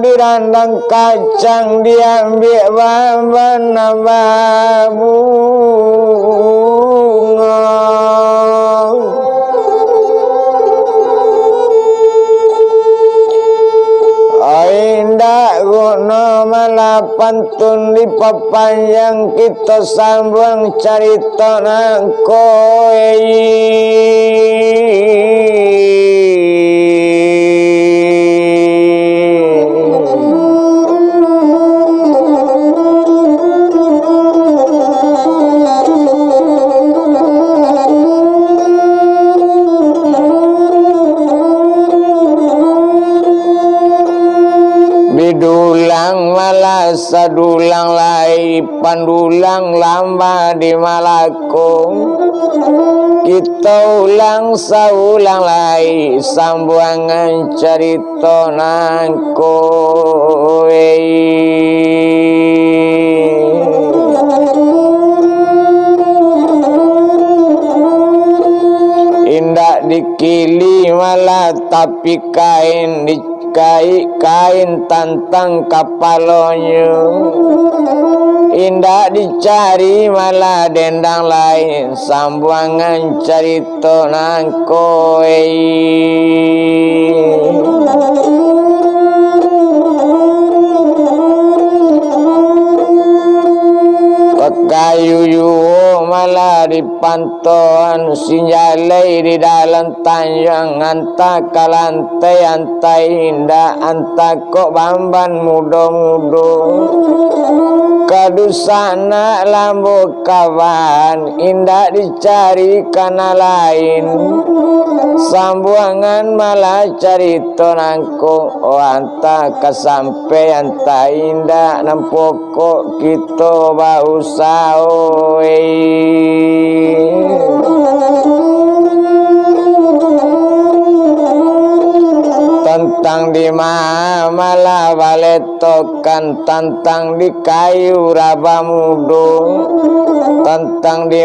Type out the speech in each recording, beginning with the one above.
Dirandang kacang diambil nambah bunga. Indah guna malah pantun di papanjang kita sambung carita nang kowe. Bidulang malah sadulang lai pandulang lama di malakung kita ulang saulang lai sambuangan carita nang kowe. Indah dikili malah tapi kain kain tantang kapalonyo. Indah dicari malah dendang lain sambuangan carita nang kowe. Kayu yuwo malah dipantauan sinjalai di dalam tanjang anta kalantai anta indah anta kok bamban mudo-mudo kadusana lambu kawan indah dicari kana lain sambuangan malah carita nangko anta kasampe anta indah nampokok kita bausa tentang di malah baletokan tentang di kayu raba mudo tentang di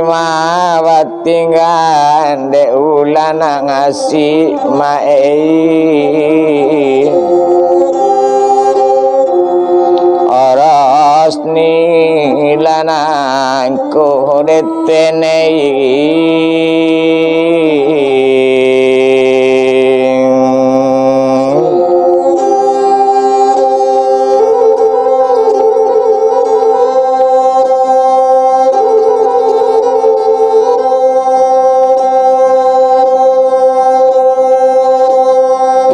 tinggal de ulana ngasih mae Rasni lanangku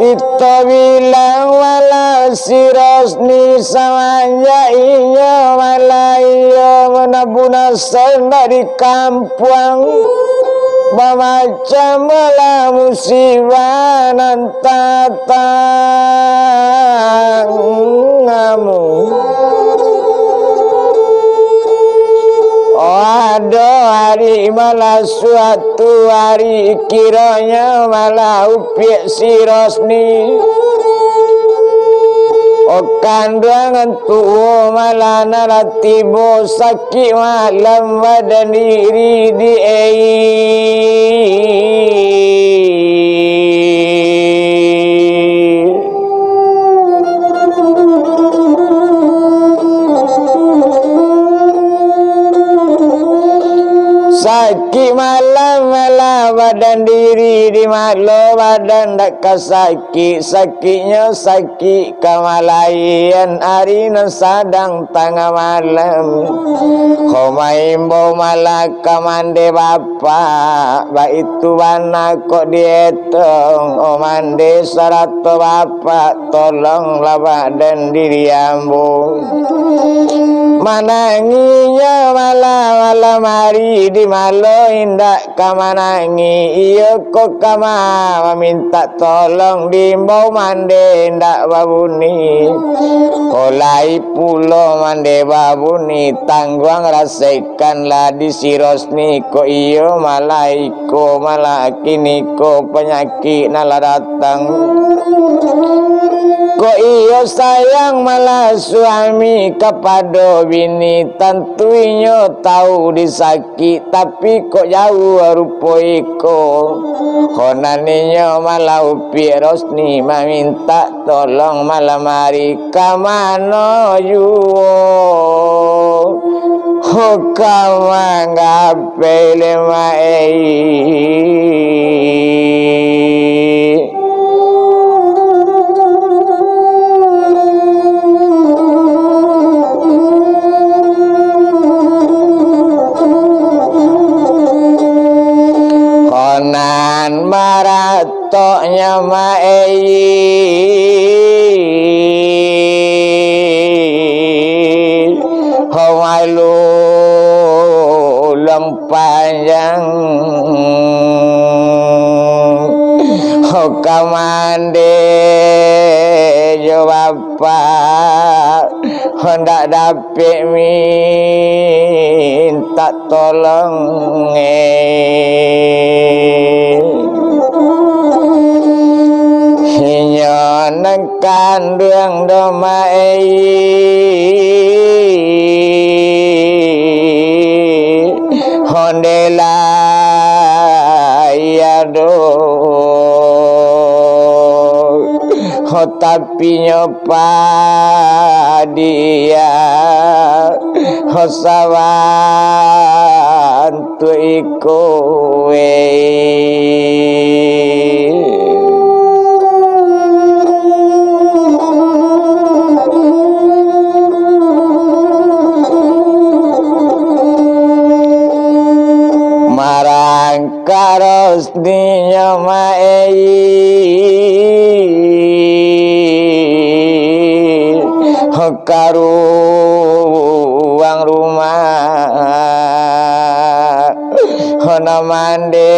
kita bilang wala si Rasni samanya iya wala iya menabuna senda di kampung memacam malah musibah nantatang ngamu. Ada hari malah suatu hari kiranya malah upiak si Rasni Okandrangan tuwo malah naratibo sakit malam badan diri di sakit malam malah badan diri diri di malo badan dak kasaki sakitnya sakit kamalayan arina sadang tengah malam komaimbo malaka mande bapa baitu bana kok dietong o mande sarato bapa tolong badan diri ambo mananginya malam hari di malo indak kamanangi iya kok kama minta tolong dimbau mande indak babuni olai pulo mande babuni tangguang rasakanlah di sirosni kok iyo malaiko malakini ko penyakit nala datang kok iyo sayang malah suami kepada bini tentunya tahu disakit tapi kok jauh rupa iko konaninya malah upi rosni meminta tolong malam hari kamano yuo hukama ngape lema konan maratoknya homalu lang panjang hokamande jo bapa hendak dapat minta tolong kandung domai hondela yado tapi nyopa dia hosawan tu ikowe marang karos dinya karuang rumah hona mande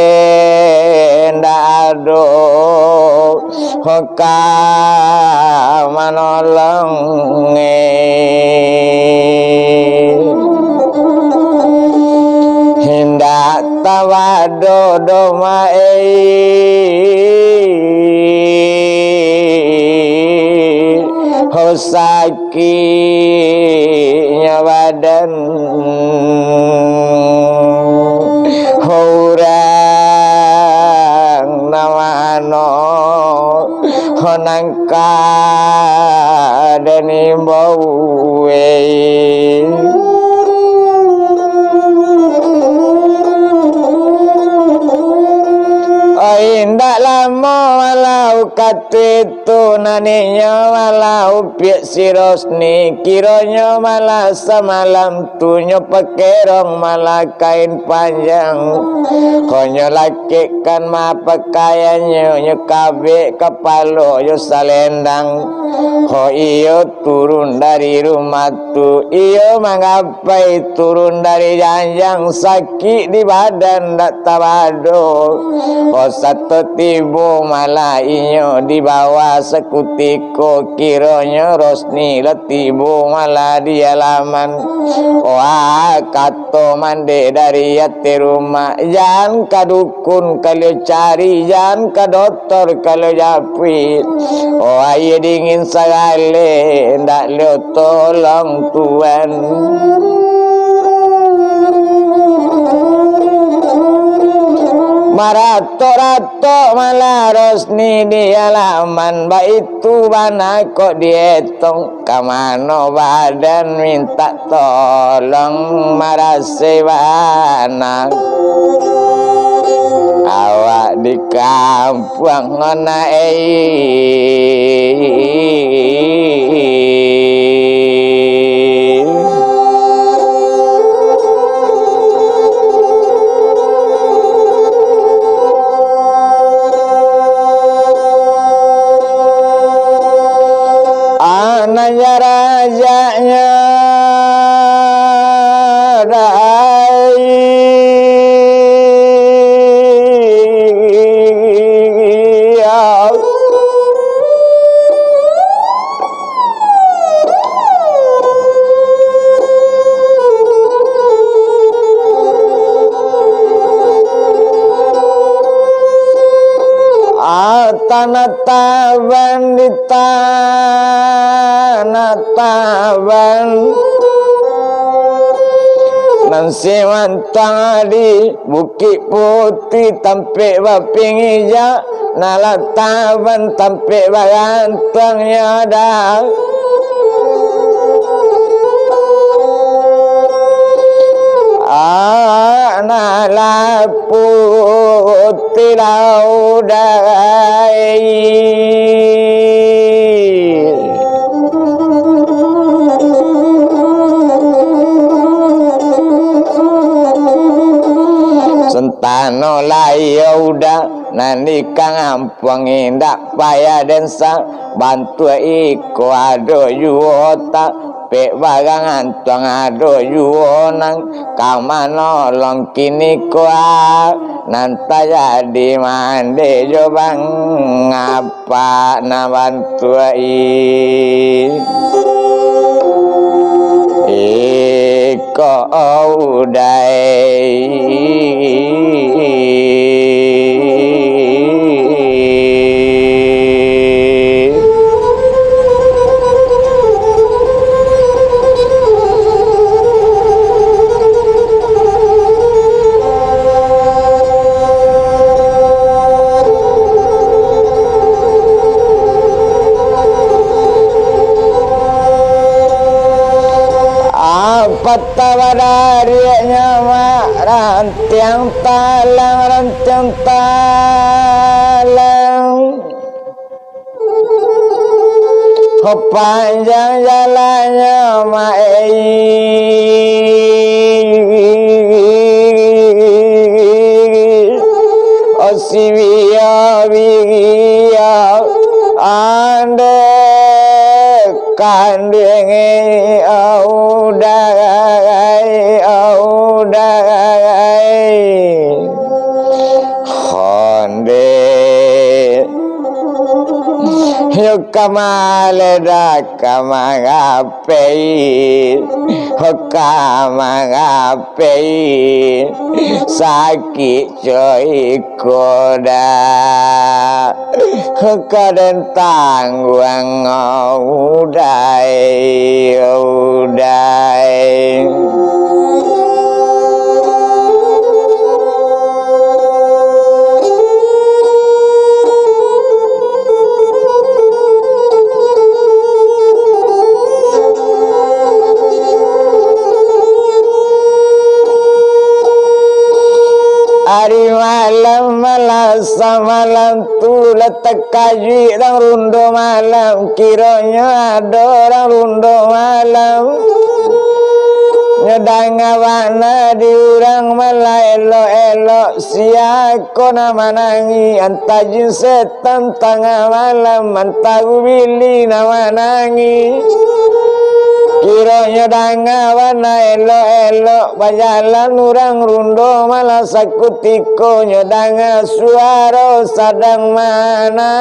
ndado hoka manolong hindak tawado domai sakitnya badan orang namano honangka dan imbau indak lama walau katitu naninya walau piak sirosni kiranya malah semalam tunyo pekerong malah kain panjang konyo laki kan ma pakaiannya nyo kabe kepalo yo salendang ho iyo turun dari rumah tu iyo menggapai turun dari janjang sakit di badan dak tabado satu tibu malah inyo dibawa sekutiko kiranya rosni letibu malah di halaman wah kato mande dari yati rumah jangan kadukun kalau cari jangan ke dokter kalau japit wah iya dingin sekali ndak lo tolong Tuhan marato-rato malah rosni di halaman baitu bana kok dietong kamano badan minta tolong marase bana awak di kampung ngonae anaknya rajanya tanah taban di tanah taban nan simantang di Bukit Putih tampe baping hijau nala taban tampe bagantangnya dah nala putih laudai sentano layauda nani kang ampang indak payah densa bantu iko ado yuota pe bagangan tuang ado yuonang kamano long kini koa nanta jadi mande jobang ngapa na bantu iko udai patawadaryanya mak rantiang talang panjang jalannya mak osiwia biya ande kandenge audai honde yuk kamale da kamangapei hokamangapei sakit coy koda kaden tangguang udai hari malam malam tu letak kaji orang rundo malam kiranya ada orang rundo malam nyedang awana di urang malah elok siako nama nangi antajin setan tengah malam antagu bili nama nangi kiranya dangawana elok bajalan urang rundo malah sakutiko nyedanga suara sadang manangi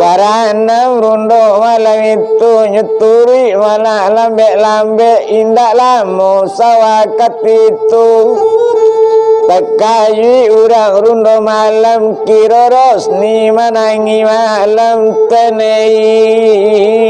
baranam rundo malam itu nyeturi malah lambe indah lamu sawakat itu Takayi urang rundo malam kiroros ni manangi malam tenei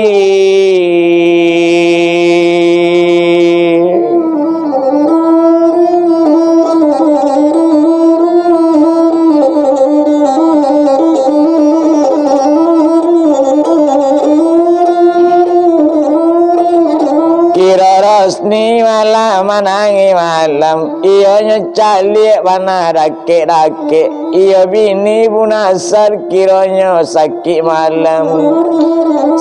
kira rosni malam manangi malam iyo nyecalik wana dake iyo bini bunasar kironyo sakit malam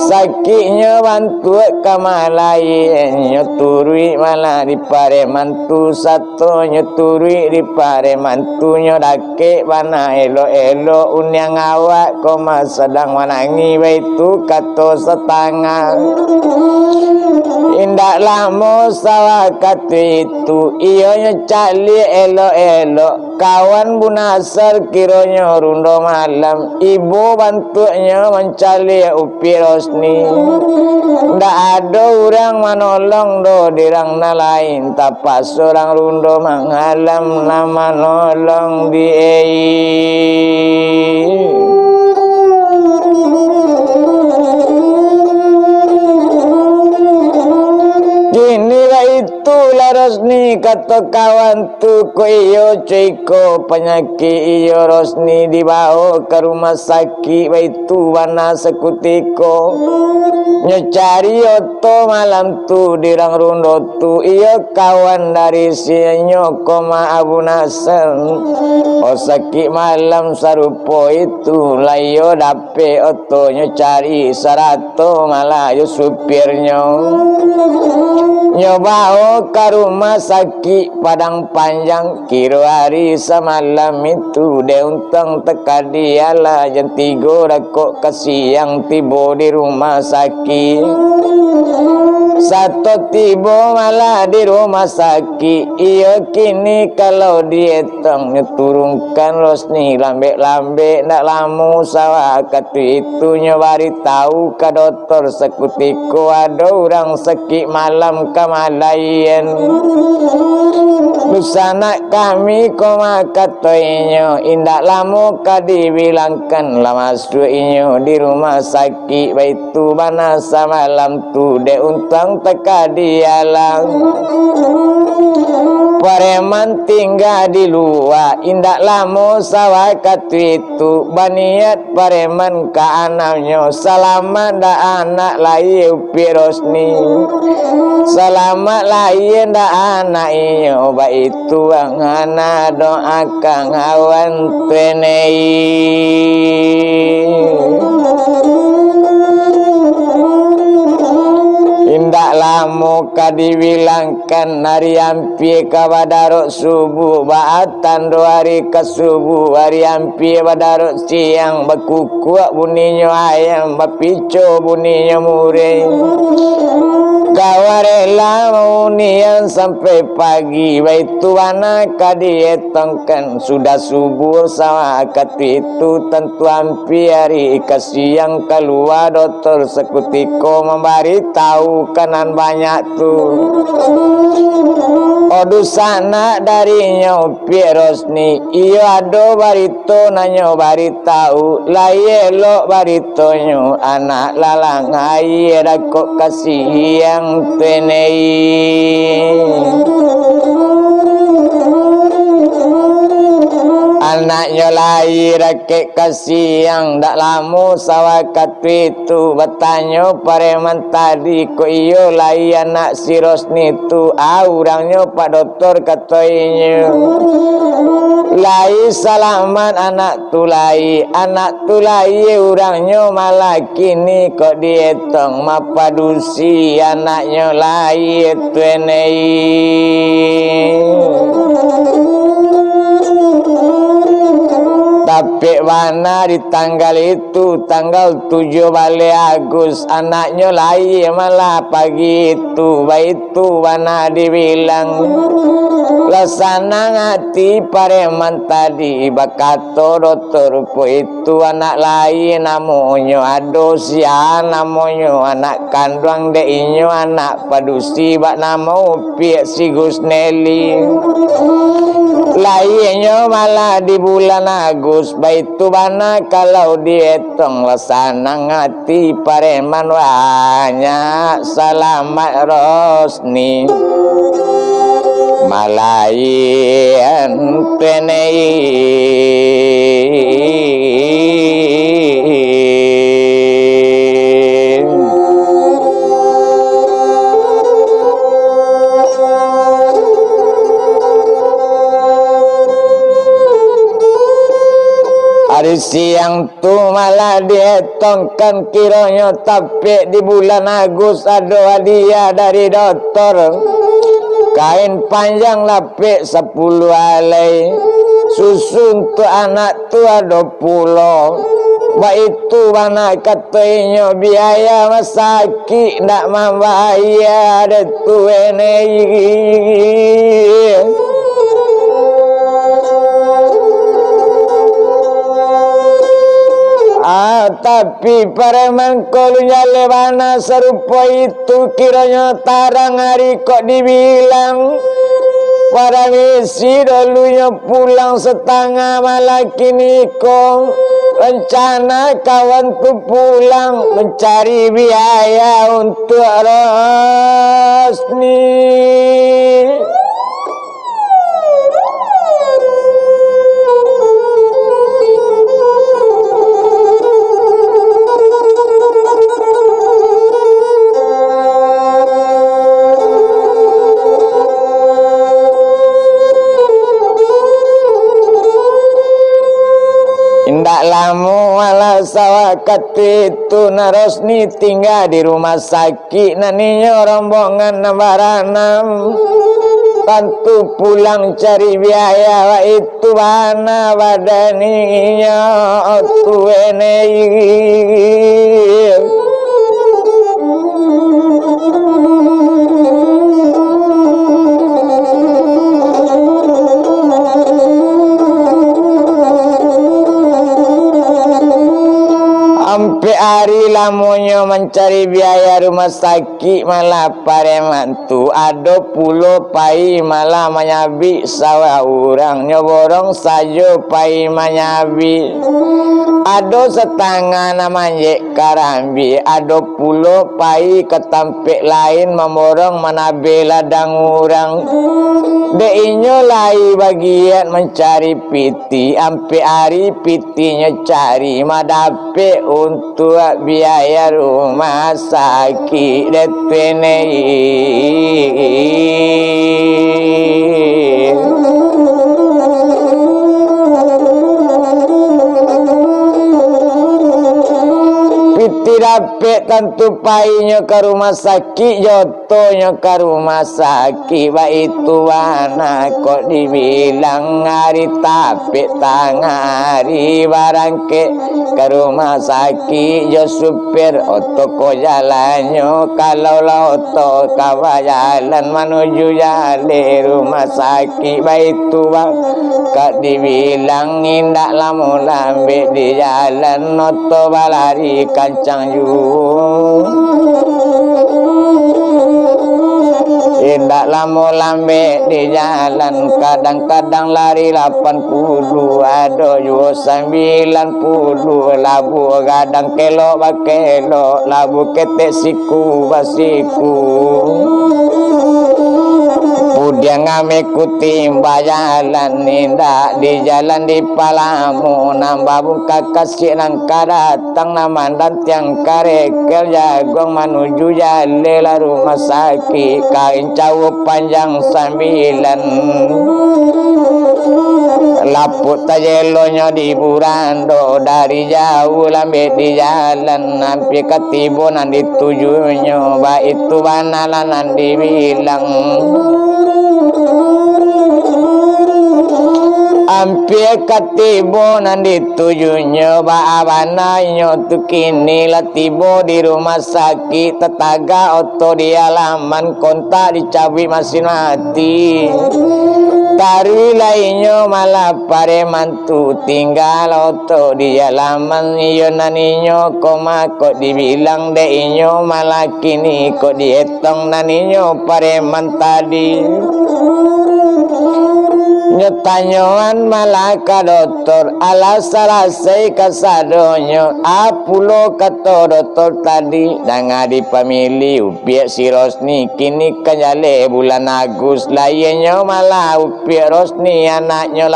sakitnya bantu kamalai nyoturi malah dipare mantu satu nyoturi dipare mantunya dake wana elo unyang awak koma sedang manangi baitu kato setengah indak lama sawakat itu iyo nyecali elo kawan bunasar kironyo rundo malam ibu bantunya mencali upi rosni ndak ada orang menolong do dirang na lain tapak seorang rundo menghalam nama nolong di itulah Rosni kata kawan tu ko iyo ceko penyakit iyo Rosni dibawa ke rumah sakit baitu wana sekutiko nyecari oto malam tu dirang rundo tu iyo kawan dari sinyo koma Abu Nasr o sakit malam sarupo itu layo dape oto nyecari sarato malah yo supirnya nyobao ke rumah sakit Padang Panjang kira hari semalam itu de untang teka dialah jam 3 rakok ke siang tiba di rumah sakit satu tiba malah di rumah sakit iya kini kalau dietong nyeturunkan Rosni lambe-lambe nak lamu sawah kata itu nyobari tahu ke dokter sekutiko ada orang sakit malam kamalayan Lusana kami koma katoinyo indak lama kadibilangkan lama suinyo di rumah sakit baitu banasa malam tu de untang teka dialang pareman tinggal di luar indak lama sawah katu itu baniat pareman ke anaknya selamat dah anak lahir upi Rosni selamat lahir dah anak iyo itu ang ana doakan awan tenei indak lama kadibilangkan hari ampie kabadarok subuh baatan 2 hari ke subuh hari ampie badarok siang bakukuk bunyinya ayam bapico bunyinya murai kawarela maunian sampai pagi baitu anak kadietongkan sudah subuh sawah kati itu tentu ampi hari ke siang keluar dokter sekutiko memberi tahu kanan banyak tu odu sana dari nyopi Rosni iyo ado barito nanyo bari tahu laye lo baritonyo anak lalang air kok kasih yang tenei anaknya lahir kek kasih yang dak lamu sawah katu itu bertanya pareman tadi ko iyo lahir anak si Rosni tu orangnya pak dokter katanya lahir selamat anak tu lahir orangnya malah kini kok dietong mapadusi anaknya lahir tuenei tapi mana di tanggal itu tanggal 7 balik Agustus anaknya lahir malah pagi itu baitu mana dibilang lasana ngati pareman tadi bakato dokter po itu anak lain namanya adosia namanya anak kandung de inyo anak padusi bak nama upi si Gusneli lainnya malah di bulan Agustus baitu bana kalau dietong lasana ngati pareman banyak selamat Rosni malayan tenei Hari siang tu malah dihetongkan kiranya tapi di bulan Agustus ada hadiah dari dokter. Kain panjang lapik 10 alai, susu untuk anak tu ada 10. Itu mana katanya biaya masaki nak membayar tu ini. Tapi pareman kolunya lebana serupa itu kiranya tarang hari kok dibilang para misi dulunya pulang setengah malah kini kong rencana kawan tu pulang mencari biaya untuk Rosni. Indak lama malah sawakat itu Rosni tinggal di rumah sakit. Naninya rombongan nabaranam bantu pulang cari biaya. Itu mana badaninya tu enei. Sampai hari lamunya mencari biaya rumah sakit malah pareman tu ada pulau pai malah menyabi sawah orang nyoborong saja pai menyabi. Ada setengah namanya karambi, ada pulau pai ketampik lain memborong menabe ladang orang. Deinyo lai bagian mencari piti, ampe hari pitinya cari madape untuk biaya rumah sakit detenei. Dapet tentu painya ke rumah sakit, jotonya ke rumah sakit. Baik itu mana kok dibilang hari tapi tangari barang ke rumah sakit. Jo supir otoko jalannya kalau lauto kawajalan menuju jalan rumah sakit. Baik itu kak dibilang indak lama lambe di jalan oto balari kancang indak lama lambe di jalan kadang-kadang lari 80 ada juga 90 labu kadang kelo bakelo labu ketek siku basiku udah ngamikuti bajalan indak di jalan di palamu nambah buka kasih nangka datang namandan tiang karekel jagong menuju jalan rumah sakit kain cawu panjang 9 laput tajelonya di burando dari jauh lambe di jalan sampai ketibunan ditujunya baik itu banalan dibilang hampir ketibo nanti tujunya baabananya tu kini latibo di rumah sakit tetaga oto di halaman kontak dicabi masih mati taruh lainnya malah pareman tu tinggal oto di halaman iyo naninyo koma kok dibilang deinyo malah kini kok dietong naninyo pareman tadi nyetanyoan malah ka dokter alas salasai kasadonyo apulo kata dokter tadi danga dipamili upiak si Rosni kini kenyale bulan Agus lainnya malah upiak Rosni anaknya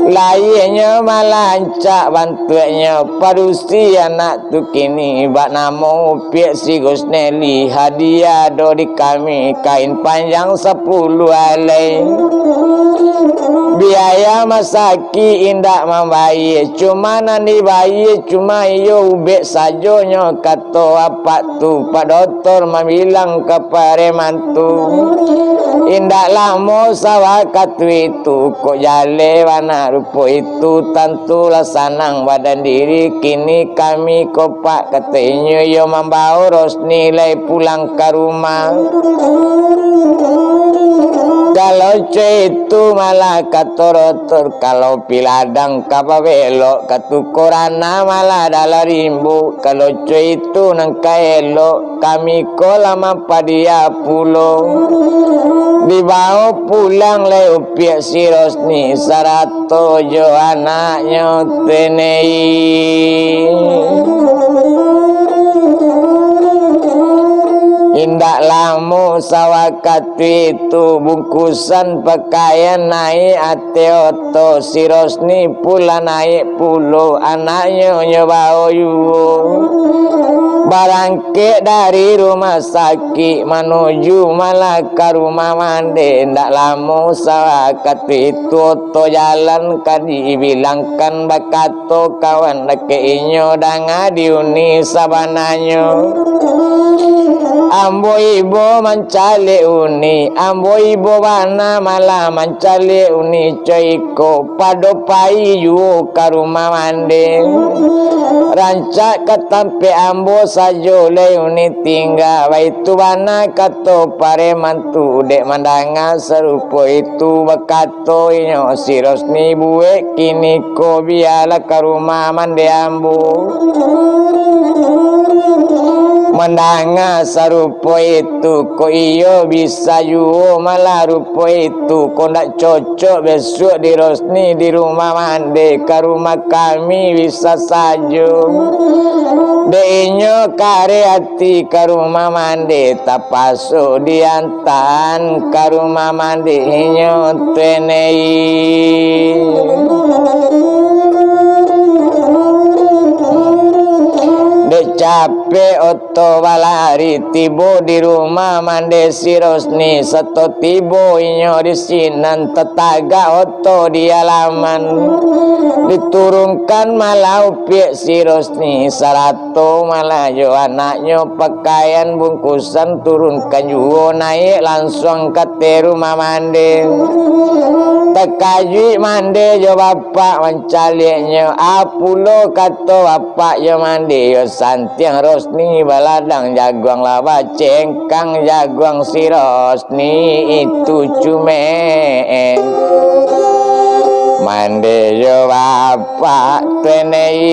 lainnya malah ancak bantuannya parusi anak tu kini bak nama upiak si Gusneli hadiah do di kami kain panjang 10 alai biaya masaki indak membayi cuma nani bayi cuma iyo ubek sajonyo kato apa tu pak doktor mamilang kepare mantu indak lamo sawah katu itu kok jale wana rupo itu tentulah sanang badan diri kini kami kopak katanya yo membawa Rosni nilai pulang ke rumah. Kalau itu malah katorotor, kalau piladang kapa belok katukorana malah dalam rimbu. Kalau itu nangka elok kami kolama padia pulau. Dibawa pulang leo pihak si Rosni sarato jo anaknya tenei. Indak lamu sawakat itu bungkusan pakaian naik ate oto si Rosni pula naik pulau anaknya nyoba oyu barangke dari rumah sakit menuju malah ke rumah mandi. Indak lamu sawakat itu oto jalan kan dibilangkan bakato kawan laki inyo danga diuni sabananyo. Ambo ibu mencari uni, ambo ibu mana malah mencari uni coiko pado payu ke rumah mandi. Rancak ketampe ambo sajo le uni tinggal, itu mana kato pare mantu dek mandanga serupo itu bakato inyo si Rosni buek kini ko biala ke rumah mandi ambo. Mendanga sarupo itu ko iyo bisa juo malah rupo itu ko ndak cocok besok di Rosni di rumah mandi ke rumah kami bisa saja deinyo kare hati ke rumah mandi tapaso diantan ke rumah mandi inyo tenei. Capek oto balari tibo di rumah mandi si Rosni seto tibo inyo di sinan tetaga oto di halaman diturunkan malah upiak si Rosni sarato malah jo anaknya pakaian bungkusan turunkan juga naik langsung ke rumah mandi. Tekajui mandi jo bapak mencalinya apulo kato bapak jo mandi yo santiang Rosni baladang jaguang laba cengkang jaguang si Rosni itu cume mandi jo bapak tenei.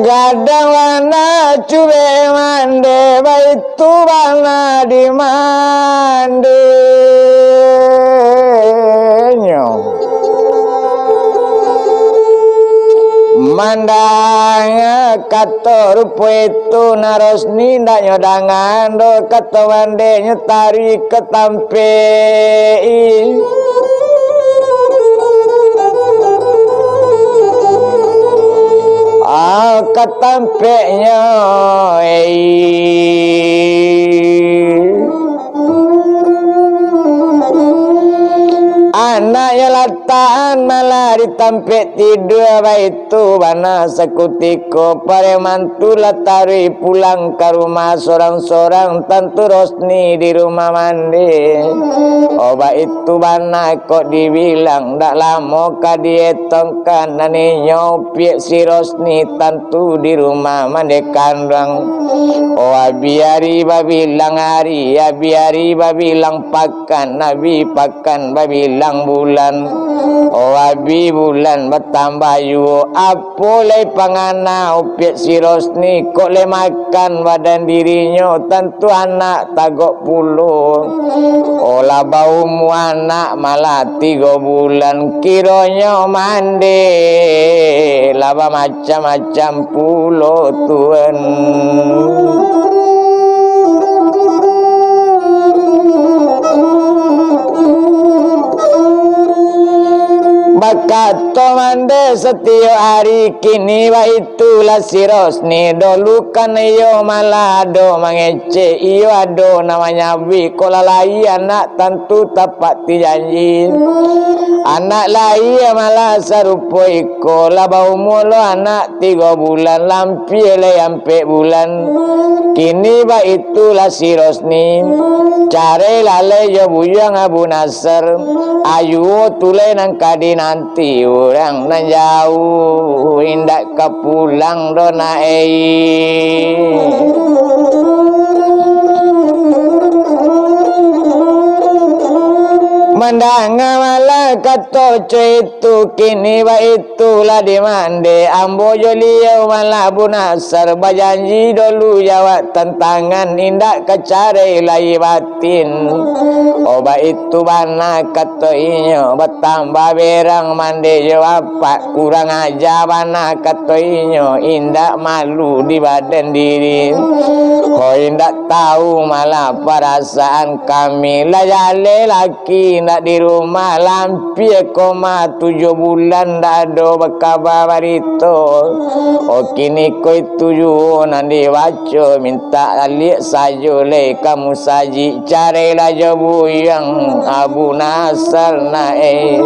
Gadang wana cube mande baitu bana di mande mandang kator puetu narosni ndak nyodangan do kato mande nyetari ketampe ketampeknya anaknya lataan malah ditampek tidur itu bana sekutiko pare mantu latari pulang ke rumah sorang-sorang tentu Rosni di rumah mandi. Oba itu bana kok dibilang ndak lama kadietongkan nani nyopiek si Rosni tentu di rumah mandi kandang. Oh biari babilang hari ya biari babilang pakan nabi pakan babilang bulan. Oh abi bulan bertambah yu apolai pangana opiek si Rosni kok le makan badan dirinya tentu anak tagok puluh. Olah bau mu anak malah 3 bulan kironya mandi laba macam-macam pulau tuan. Bakato mande setiap hari kini wa itulah si Rosni dulu kan iyo malado mangece iyo ado namanya kola lai anak tentu tapak janji anak lai malah sarupo iko labau mulu anak 3 bulan lampir le sampai bulan kini wa itulah si Rosni care lale yo buyang Abu Nasr ayu tule nang kadi nanti orang nan jauh indak kepulang dona mandanga malah kato itu kini wa itulah dimande ambo jolio malah Abu Nasr bajanji dulu jawab tantangan indak kecare lai batin oba itu bana kato inyo bertambah berang mande jawab pak kurang aja bana kato inyo indak malu di badan diri kau indak tahu malah perasaan kami layale laki di rumah lampir 7 bulan dah ada berkabar barito kini koi tuju nanti baca minta alik saja le kamu saji cari laja buyang Abu Nasr naik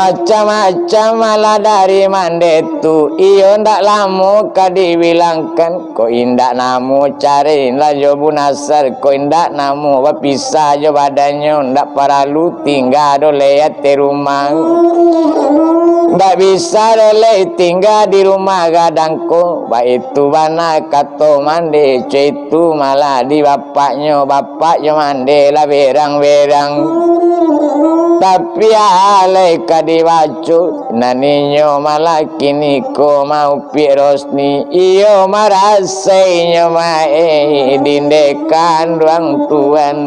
macam-macam malah dari mande tu iyo ndak lama kadibilangkan ko indak namu cari lajo Abu Nasr ko indak namu berpisah jo badannya ndak paralu tinggal do lihat di rumah ndak bisa do tinggal di rumah gadangku baik itu bana kato mande itu malah di bapaknya mande lah berang-berang tapi alai kadiwacu naninyo malah kini ko mau pi Rosni iyo marasainya mae dindekan ruang tuan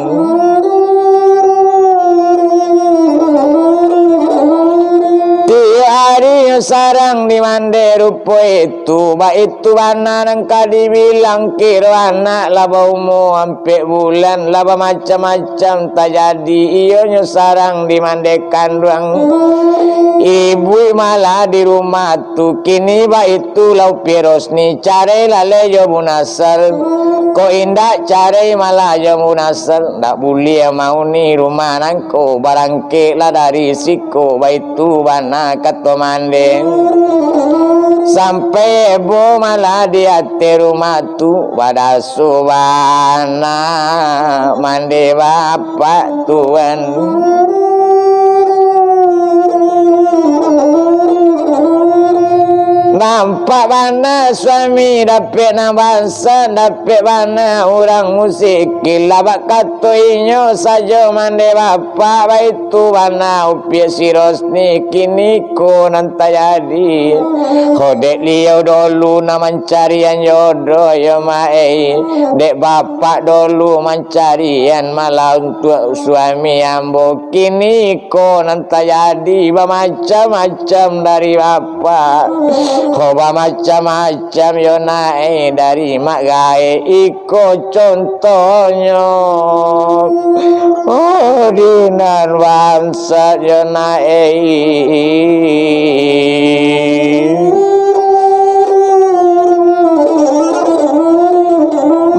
hari sarang di mande rupo itu baik itu bana nangka dibilang kiro anak laba umur sampai bulan laba macam-macam tak jadi iyo sarang di mande kandang ibu malah di rumah tu kini baik itu lau Rosni cari lale Abu Nasr ko indak cari malah Abu Nasr ndak boleh mau ni rumah nangko barangke lah dari siko baik itu bana kato mandeng sampai ibu malah di hati rumah tu pada subhana mandi bapak tuan nampak mana suami dapat bangsa dapat mana orang musik labak kato inyo saja mande bapak baitu mana upi si Rosni kini ko nanta jadi kodek liau dulu na mencarian jodoh ya mae dek bapak dulu mencarian malah untuk suami ambo kini ko nanta jadi macam-macam dari bapak Koba macam-macam yo naik dari mak gae iko contohnya dinan bangsa yo naik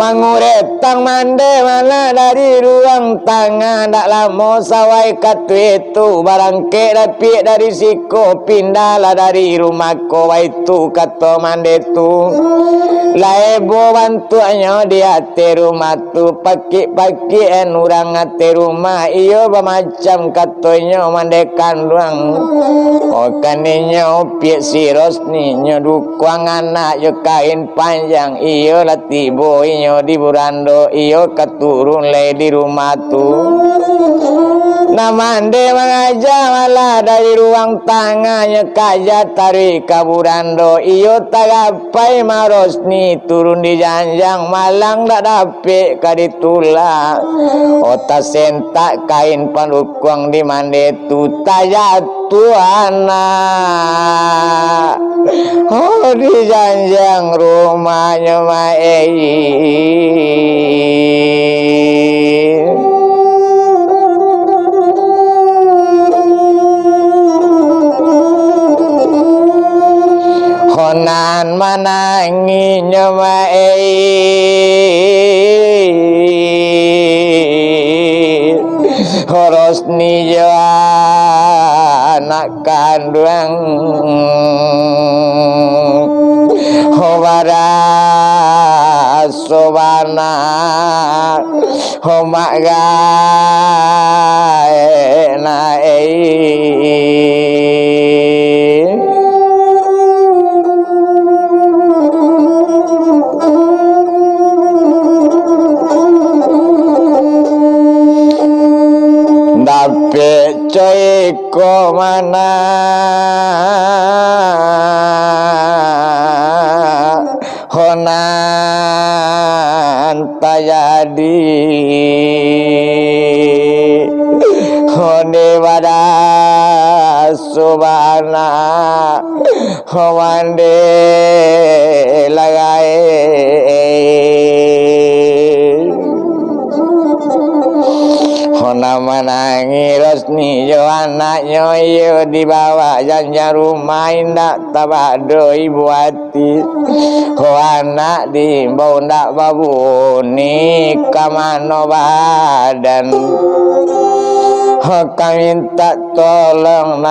manguretang mande mana dari ruang tangan tak lama sawai katu itu barangke rapi dari siko pindahlah dari rumah ko itu kata mande tu laibo bantuannya di hati rumah tu paki-paki orang hati rumah iyo bermacam katanya mande kandang kaninya piak si Rosni nyodukuang anak yo kain panjang iyo latibo iyo di burando iyo keturun le di rumah tu namande mengaja malah dari ruang tangannya kaja tarik ke burando iyo tagapai Rosni turun di janjang malang dak dapet kaditula otak sentak kain panukuang di mande tu tajatu anak di janjang rumahnya mae manangi nyomai Rosni yo anak kandung Howara sobana homaga Dape coy komana honan tayadi hone wada subhana hawande lagai Hona manangi Rosni yo anaknya yo dibawa janja rumah indak tabado ibu hati ho anak diimbau ndak babu ni kamano badan ho kami minta tolong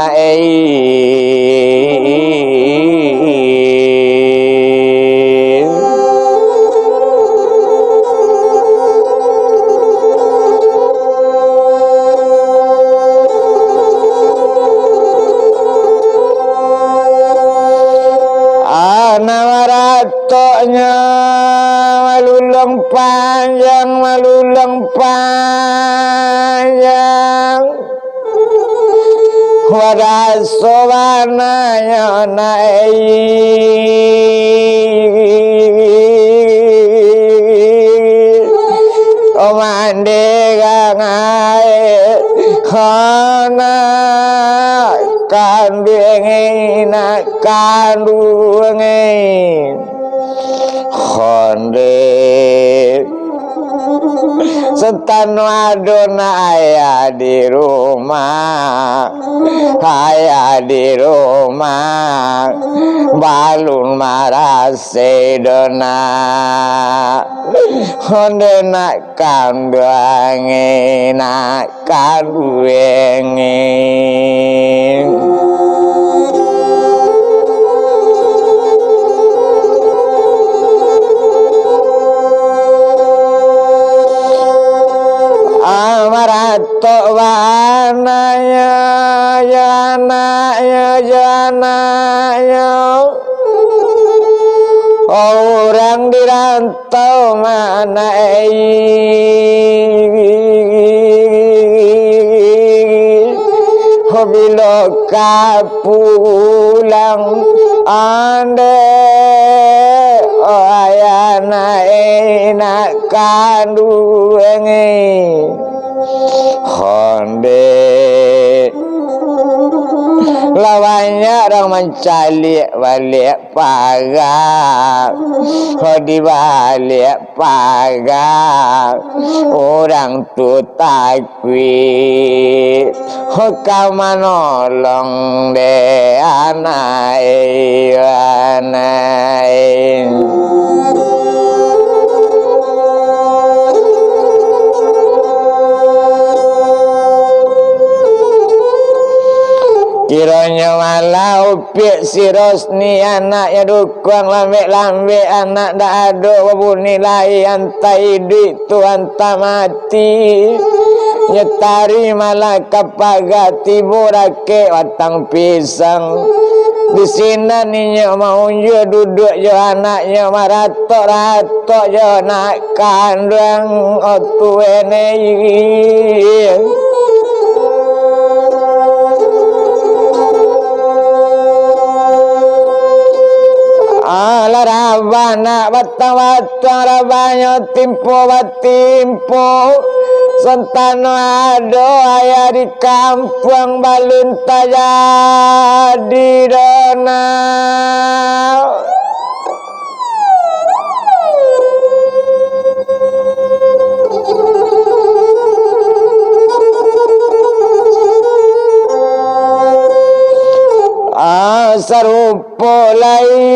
Nawaratoknya malulung panjang wadasowananya omande gangae khana kanduenge khonde setan wadona ayah di rumah balun marase dona khonde nak kanduenge nak kanduenge Amarato wanaya janaya orang dirantau mana bila kapulang ande ayana enak kanduenge honde lawannya orang mencari balik pagar di balik pagar orang tu takwi kau menolong de anai kiranya walau pik si Rosni anaknya dukung lambe anak dak ada nilai antai duit tu anta mati nyetari malah kapagati borake watang pisang di sini ninya mau je duduk je anaknya maratok je nak kandang otuene ala rabana batawata rabanya timpo sentano ado ayah di kampung balun tajadi dona sarupa laiko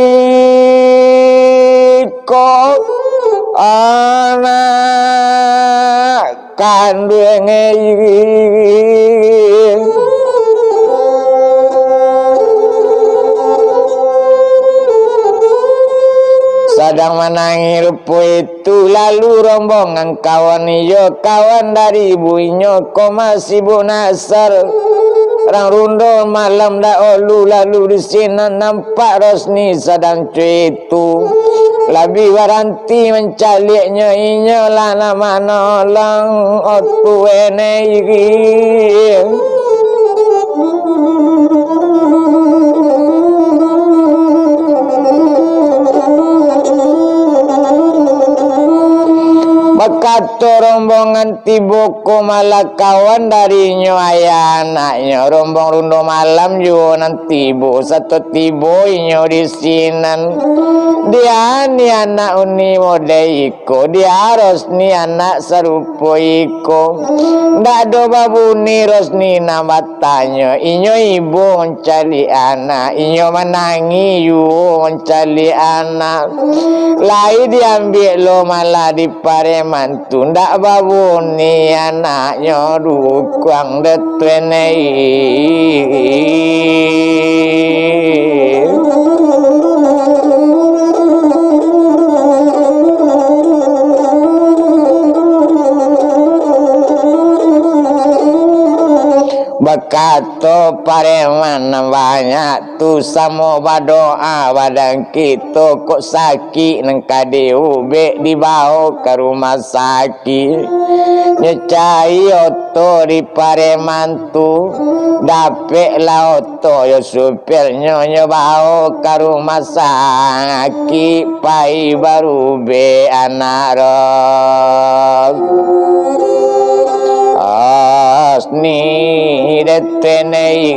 anak kandung sadang menangi rupo itu lalu rombongan kawan iyo kawan dari ibunya masih bu nasar orang rundul malam dahulu lalu di sini nampak Rosni sedang itu lebih waranti mencaliknya inya lana manolong otu enegi Bakato rombongan tiboko malah kawan darinya ayah anaknya rombong rundo malam yo nanti bu satu tibo inyo di sinan dia ni anak uni mode iko dia Rosni anak serupo iko ndak do babu ni Rosni namatanya inyo ibu mencari anak inyo menangi yu mencari anak lai diambil lo malah di paremantu ndak babu ni anaknya dukang detwenei Bakato pareman banyak tu samo badoa badan kita kok sakit nang kadeu be dibawa ke rumah sakit nyecai oto di pareman tu dapet lah oto yo supirnya nyobawa ke rumah sakit pai baru be anak Rosni detenei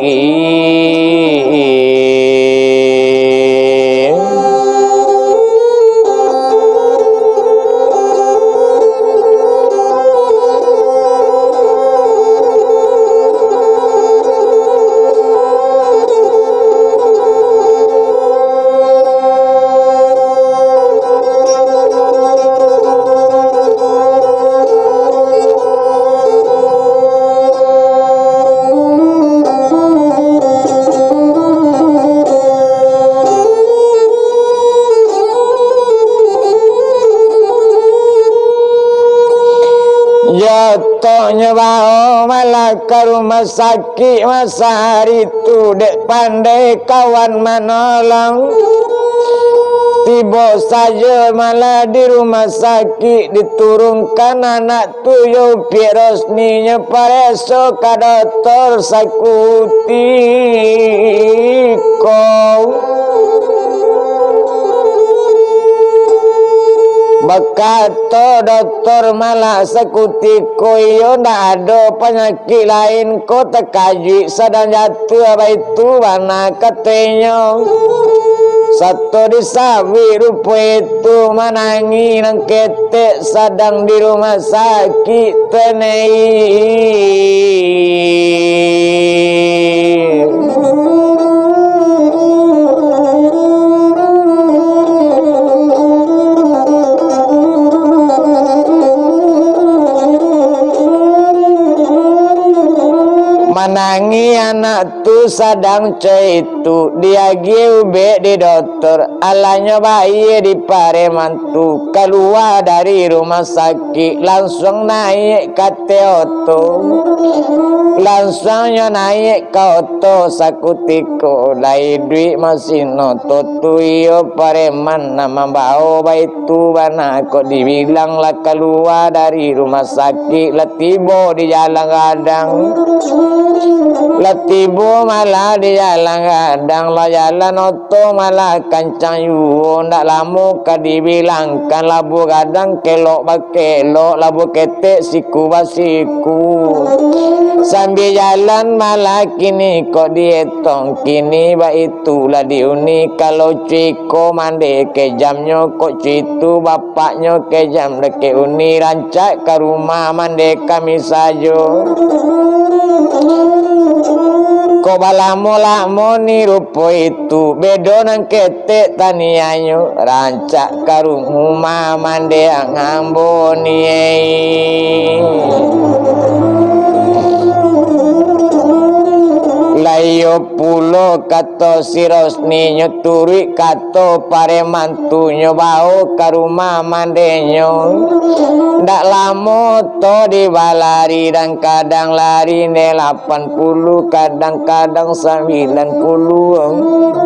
Jotonya bawa malah ke rumah sakit masa hari itu dek pandai kawan menolong tiba saja malah di rumah sakit diturunkan anak tuyul Pik Rosninya pareso ke dokter Sakuti kau Bakato dokter malah Sakuti koyo ndak ada penyakit lain ko tekaji sedang jatuh apa itu mana katanya satu disawi rupa itu menangi nang ketek sedang di rumah sakit tenei menangi anak tu sedang itu dia giube di dokter alanya bayi di paremantu keluar dari rumah sakit langsung naik ke oto langsungnya naik ke oto Sakutiko lai duit masih noto tuyo pareman nama bau baitu bana kok dibilang lah keluar dari rumah sakit lah tiba di jalan gadang latibu malah di jalan kadang lah jalan oto malah kancang yu ndak lama ka dibilangkan labu kadang kelok bakelok labu ketek siku basiku sambil jalan malah kini kok dietong kini ba itulah diuni kalau ciko mande ke jamnya kok citu bapaknya ke jam deke uni rancak ke rumah mande kami saja ko balamo-lamo ni rupo itu bedo nang ketek tanianyo rancak karung huma mande ang amboni layo pulo kato si Rosni nyuturi kato pare mantu nyobao karuma mandenyo ndak lamo to di balari dan kadang lari ne 80 kadang-kadang 90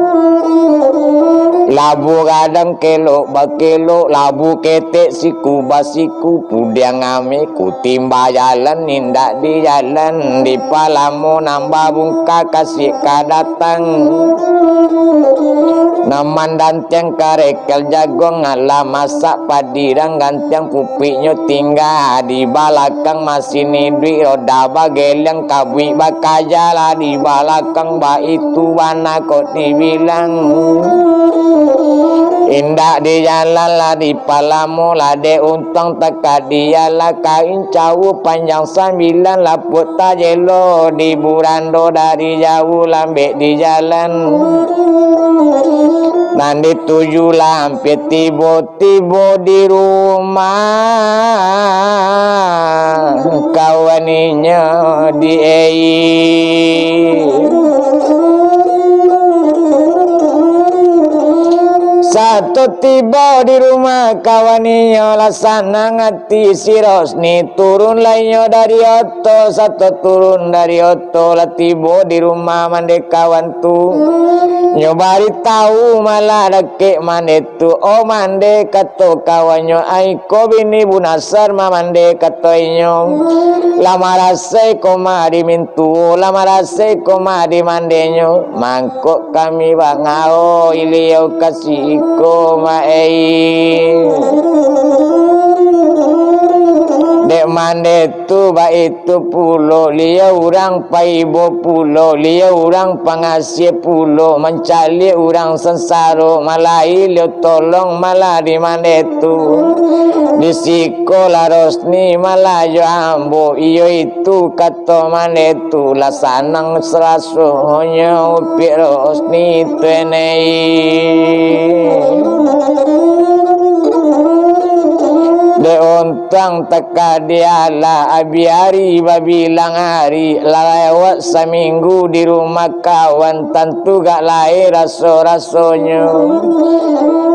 labu kadang kelo bakelo labu ketek siku basiku pudiang ame kutimba jalan nindak di jalan di palamu nambah bungka kasih kadatang naman danteng karekel jagung ngala masak padirang ganteng pupiknya tinggal di balakang masih nidwi roda bageleng kabui bakajala di balakang ba itu warna kok dibilang indah di jalan lah di palamu lah de untung teka dia lah kain cawu panjang 9 laput tajelo di burando dari jauh lambe di jalan nanti 7 lampe tiba-tiba di rumah kawaninya di satu tiba di rumah kawaninya lasana ngati si Rosni turun lainnya dari oto satu turun dari oto lah tiba di rumah mande kawan tu nyobari tahu malah dake mande tu oh mande kato kawanyo aiko bini bunasar mande katoinyo lamarase koma di mintu lamarase koma di mandenyo mangkok kami bangao ilio kasih koma dek mande tu ba itu pulo lia urang paibo pulo lia urang pangasih pulo mencari urang sensaro malai lio tolong malah di mande tu di sikola Rosni malah jo ambo iyo itu kato mande tu lah sanang serasonya upi Rosni tenei de ontang teka diala abiari babilang hari lewat seminggu di rumah kawan tentu gak lahir raso-rasonya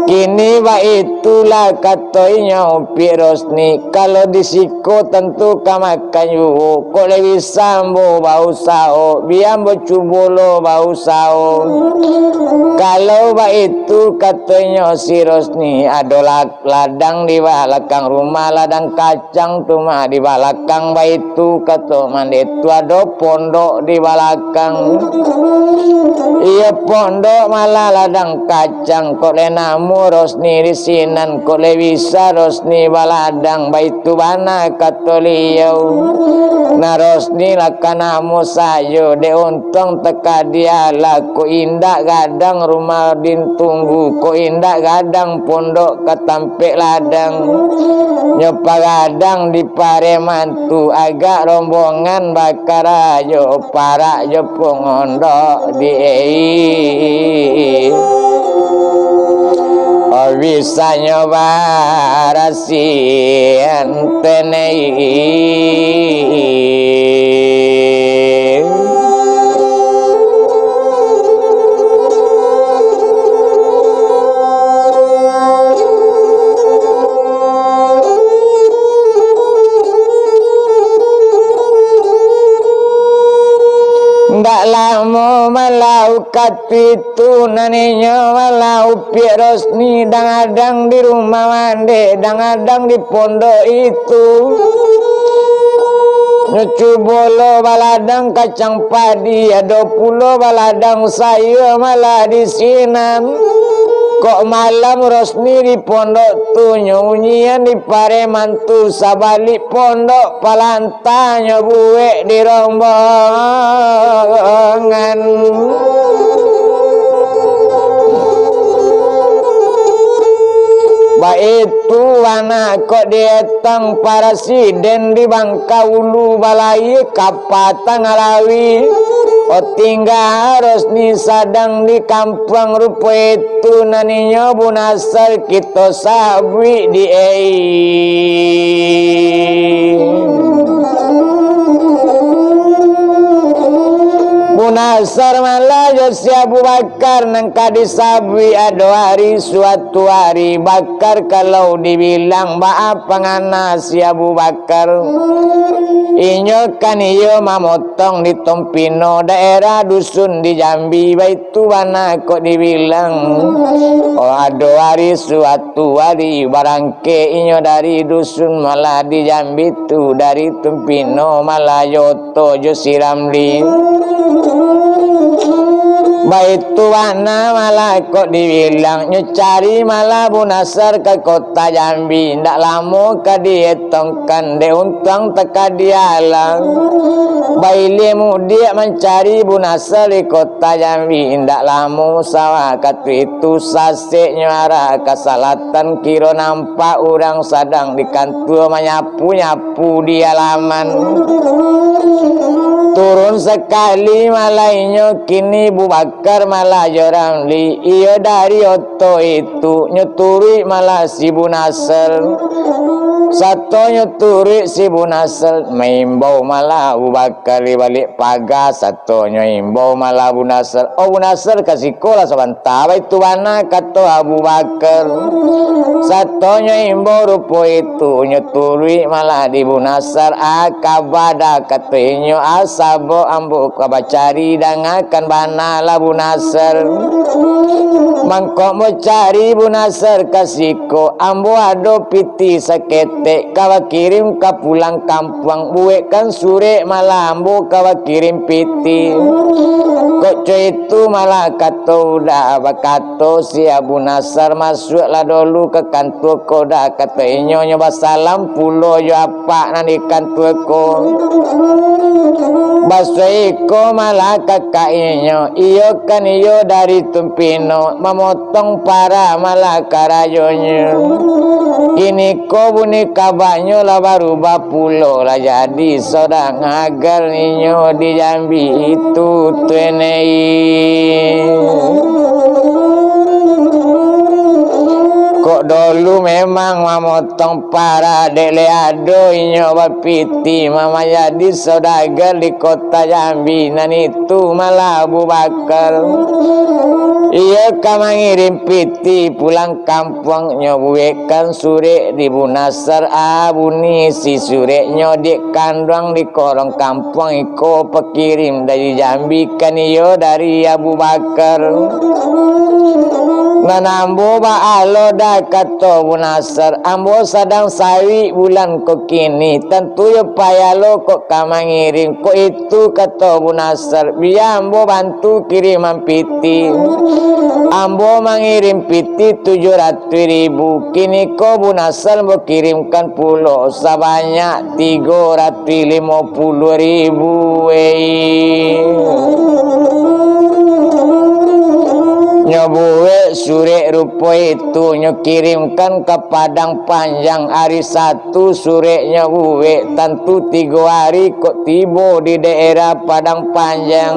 kini ba itulah katoinya upi Rosni kalau disiko tentu kamakan yu kok lebih sambo bau sao biambo cubolo bau sao kalau ba itu katoinya si Rosni adolak ladang di belakang rumah ladang kacang tuh mah di belakang ba itu kato mande itu ada pondok di belakang iya pondok malah ladang kacang kok lenamu Rosni di sinan kok le bisa Rosni baladang baitu bana katoliau na Rosni lakanamu sayo de untung teka dia laku indah gadang rumah din tunggu ko indah gadang pondok katampek ladang nyopa gadang di pare mantu agak rombongan bakar ayo para yo pongondok di bisa nyoba rasian tenei ndak lama malau kapitu naninya malau pi Rosni dang-adang di rumah mande dang-adang di pondok itu nyucu bolo baladang kacang padi ada pulo baladang sayur malah di sinan kok malam Rosni di pondok tu nyunyian di pare mantu sabalik pondok palantanya buek di rombongan ba itu anak kok dietang presiden di Bangka Ulu balai kapatang alawi O tinggal Rosni sadang di kampung rupa itu naninyo bunasar kita sabwi di Bunasar malah Josi Abu Bakar nangka disabwi ado hari suatu hari bakar kalau dibilang baap pangana si Abu Bakar inyo kan iyo mamotong di Tompino daerah dusun di Jambi baitu mana kok dibilang oh ado hari suatu hari barangke inyo dari dusun malah di Jambi tu dari Tompino malah yoto Josi Ramli baitu mana malah kok dibilang nyucari malah bunasar ke kota Jambi ndak lama ke dietongkan de untang teka dialang bailimu dia mencari bunasar di kota Jambi ndak lama sawah katu itu sasek nyara kesalatan kiro nampak orang sadang di kantor menyapu-nyapu di halaman turun sekali malainya kini Bu Bakar malah jorang li iyo dari oto itu nyuturi malah si Bu Nasr satu nyuturi si Bu Nasr maimbau malah Abu Bakar balik pagar satu nyimbau malah Bu Nasr oh Bu Nasr kasih kola sabanta itu mana kata Abu Bakar satu nyimbau rupa itu nyuturi malah di Bu Nasr akabada katanya asabo ambo kabacari dangakan bana lah Bu Nasr mangkok mau cari Bu Nasr kasihko ambo ado piti sakete kawa kirim ka pulang kampung buek kan sure malah ambo kawa kirim piti kok itu malah kato udah bakato si Abu Nasr masuklah dulu ke kantor koda kata inyo nyoba salam pulo yo apa nani kantor ko Basweko malah kakaknya iyo kan iyo dari Tompino memotong para malah karayonya ini ko buni kabanyo lah baru bapulo lah jadi sodang agar ninyo di Jambi itu tuenei kok dulu memang memotong para deleado inyo bapiti mama jadi saudagar di kota Jambi dan itu malah Abu Bakar iya kama ngirim piti pulang kampung nyobuekan sure di Bu Nasr abuni si sure nyodik kandang di korong kampung iko pekirim dari Jambi kan iyo dari Abu Bakar nanambo ba alo da kato Bu Nasr ambo sadang sawi bulan kok kini tentu ya payalo kok kama ngirim kok itu kato Bu Nasr biar ambo bantu kiriman piti ambo mengirim piti 700.000 kini kok Bu Nasr mau kirimkan pulau sebanyak 350.000 nyobuwe sure rupo itu nyokirimkan ke Padang Panjang hari 1 sure nyobuwe tentu 3 hari kok tiba di daerah Padang Panjang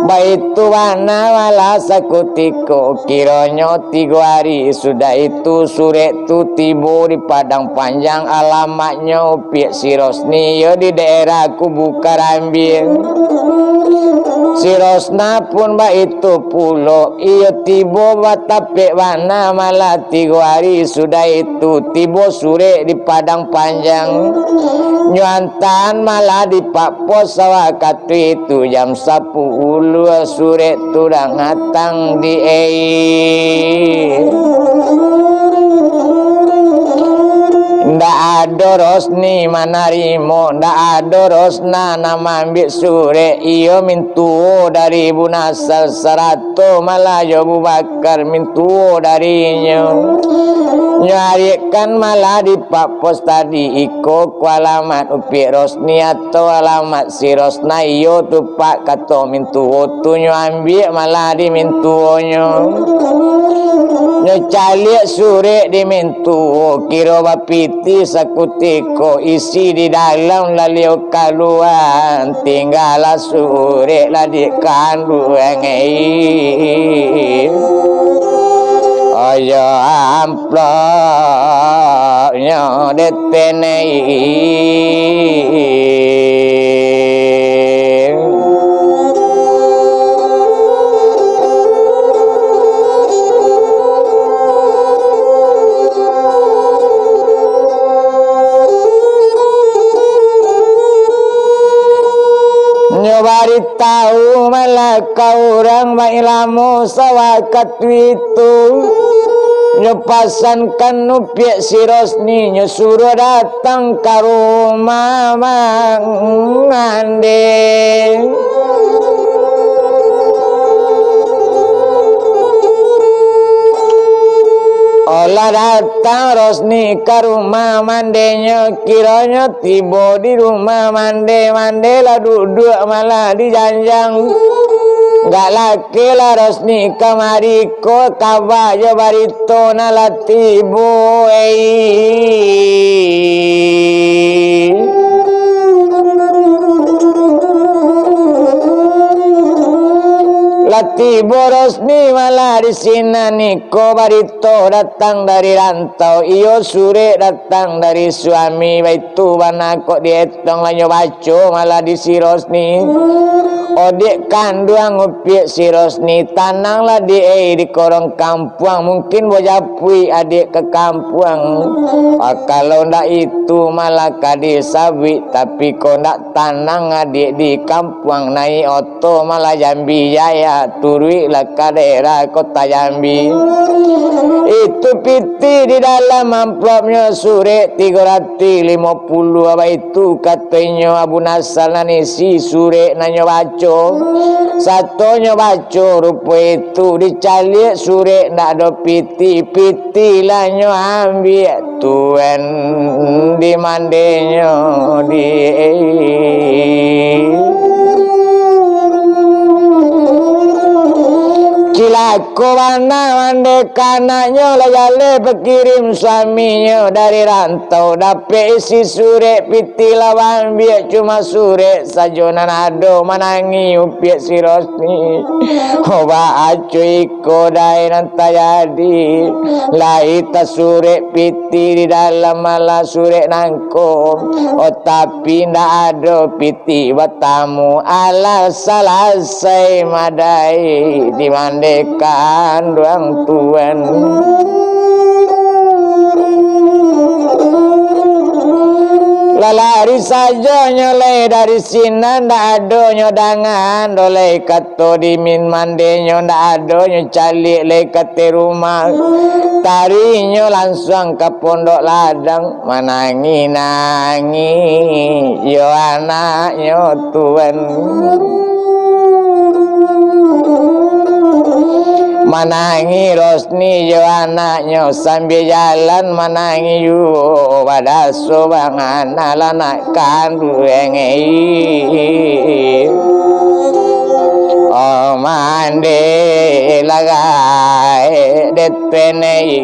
baitu wana wala sakutiko kironyo 3 hari sudah itu sure itu tiba di Padang Panjang alamatnya Piak si Rosni yo di daerah Kubu Karambir si Rosna pun itu pulau iyo tibo batapek wana malah 3 hari sudah itu tibo sure di Padang Panjang nyuantan malah di Pak Pos sawah katu itu jam 10 sure tudang hatang di ndak ada Rosni manarimo ndak ada Rosna nama ambil sure iyo mintuo dari Bu Nasr 100 malah Abu Bakar mintuo darinya nyarikan malah di Pak Pos tadi iko ku alamat Upi Rosni atau alamat si Rosna iyo tu Pak kato mintuo tu nyo ambil malah di mintuonyo Nyocaliak sure dimintu kira bapiti sakutiko isi di dalam lalio kaluan tinggal sure ladi kanduang ayo amploknya detenei nyobari tahu malah kau orang mailamu sawakat itu nyopasankan nupiak si Rosni nyuruh datang ke rumah mangande olah datang Rosni ke rumah mandenya kiranya tiba di rumah mande lah duduk malah di janjang gak laki lah Rosni kamari ko kabaja barito na latibo Lati boros ni malah di sini niko barito datang dari rantau iyo sure datang dari suami baitu bana kok dietong lanyo baco malah di si Rosni odek kanduang upiak si Rosni tananglah di korong kampung mungkin bojapui adik ke kampung kalau ndak itu malah kadi sabi tapi kok ndak tanang adik di kampung naik oto malah Jambi Jaya turui lah ke daerah kota Jambi itu piti di dalam amplopnya sure 350 apa itu katanya Abu Nasal nanisi sure nanyo baco satunya baco rupa itu dicalik sure ndak ada piti lah nyo ambil tuan di mandenya di Cilako mana mandek anaknya lah jale berkirim suaminya dari rantau dapat isi sure piti lawan biar cuma sure sajonan ado manangi upiak si Rosni oba acuy kodai nanta jadi laita sure piti di dalam malah sure nangko tapi ndak ada piti batamu ala salasai madai di mande kanduang tuan lalari saja nyoleh dari sini ndak ada nyodangan doleh kato dimin mandenya ndak ada nyocalik le kate rumah tarinya langsung ke pondok ladang manangi yo anaknya tuan manangi Rosni yo anaknya sambil jalan manangi yo pada sobangan anak kandueng oh mande lagai detenei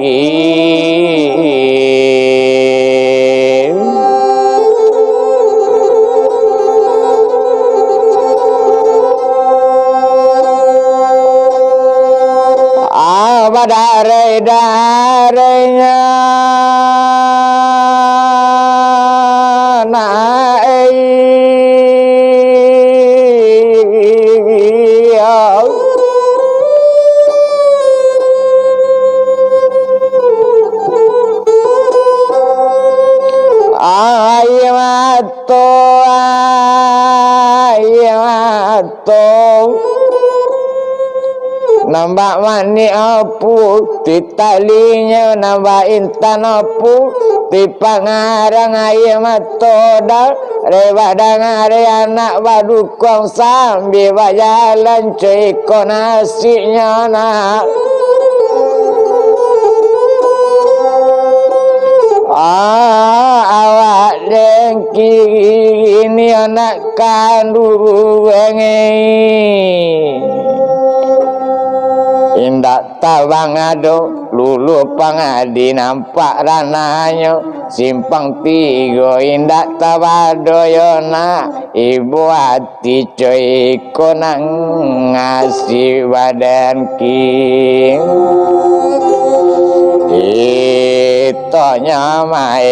darenya naik ayamato nambah mani apu titalinya nambah intan apu tipangarang ayam matoda rewada ngare anak badukong sambil bajalan cuy nasinya nak awak dengki ini anak kandung indak tata bangado lulu pangadi nampak rananyo simpang tigo indak tabadoyona ibu hati coy konang ngasih badan king ito nyamai